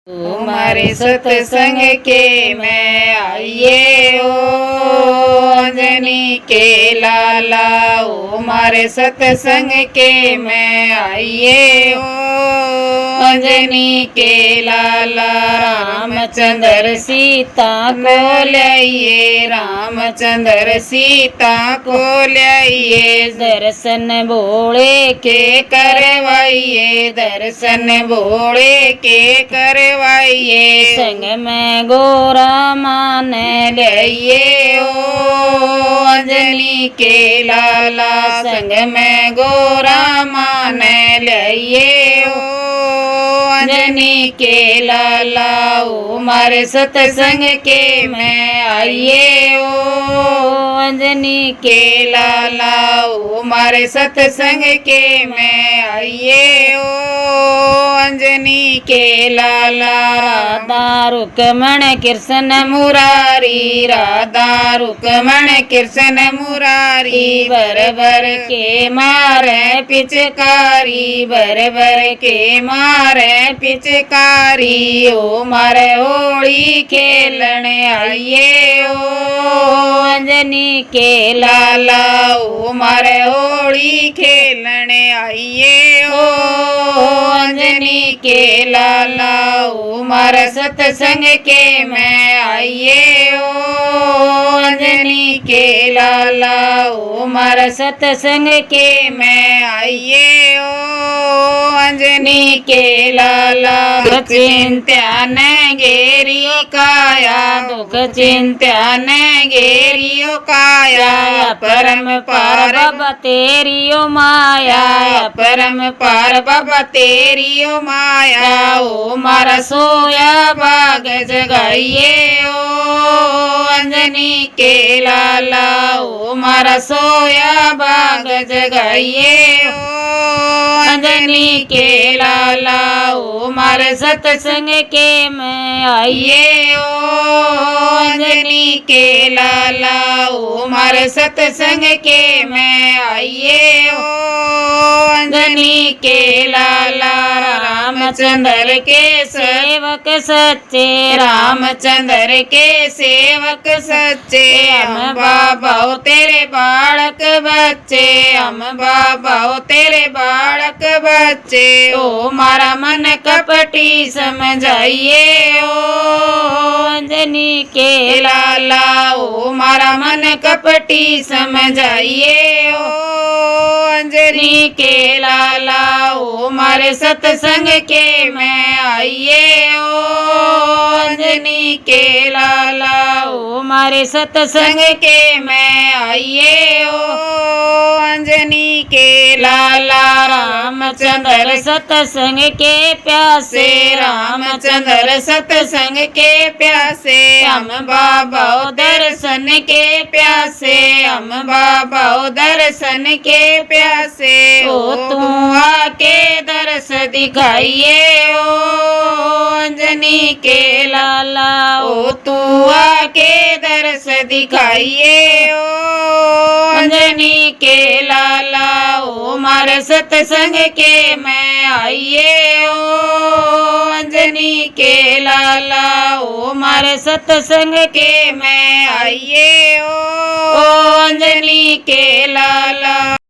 तुम्हारे सत्संग के मैं आइए ओ अंजनी के लाला, ओ मारे सत्संग के मैं आइए ओ अंजनी के लाला। रामचंद्र सीता को लाइए, रामचंद्र सीता को लाइए, दर्शन भोले के करवाइए, दर्शन भोले के करवाइए, संग में गोरा मान लाइए ओ अंजनी के लाला, संग में गोरा मान लाइए ओ अंजनी के लाला। ओ मारे सत्संग के मैं आइए ओ अंजनी के लाला, ओ मारे सत्संग के मैं आइए ओ अंजनी के लाला। राधा रुक्मण कृष्ण मुरारी, राधा रुक्मण कृष्ण मुरारी, बर बर के मारे पिचकारी, बर बर के मारे पिचकारी। ओ मारे होली खेलन आइए ओ अंजनी के लाला, ओ मारे होली खेलन आइए ओ अंजनी के लाला। ओ मारे सत्संग के मैं आइए ओ अंजनी के लाला, ओ मारे सत्संग के मैं आइए ओ अंजनी के लाला। दुख चिंत्या न घेरियो काया, दुख चिंत्या न घेरियो काया, परम पार बाबा तेरियो माया, परम पार बाबा तेरियो माया। ओ मारा सोया बाग जगाइए ओ अंजनी के लाला, ओ मारा सोया बाग जगाइए ओ अंजनी के लाला। ओ मारे सत्संग के मैं आइए ओ अंजनी के लाला, ओ मारे सत्संग के मैं आइए ओ अंजनी के लाला। रामचंद्र के सेवक सच्चे, रामचंद्र के सेवक सच्चे, हम बाबा तेरे बालक बच्चे, हम बाबा तेरे बालक बच्चे। ओ मारा मन कपटी समझाइए ओ अंजनी के लाला, ओ मारा मन कपटी समझाइए ओ अंजनी के लाला। ओ मारे सत्संग के मैं आइए ओ अंजनी के लाला, ओ मारे सत्संग के मैं आइए ओ अंजनी के लाला। रामचंद्र सत्संग के प्यासे, रामचंद्र सत्संग के प्यासे, हम बाबा दर्शन के प्यासे, हम बाबा दर्शन के प्यासे। ओ तू आके दर्श दिखाइए ओ अंजनी के लाला, ओ तू आके दर्श दिखाइए ओ अंजनी के लाला। ओ मारे सत्संग के मैं आइए ओ अंजनी के लाला, ओ मारे सत्संग के मैं आइए ओ अंजनी के लाला।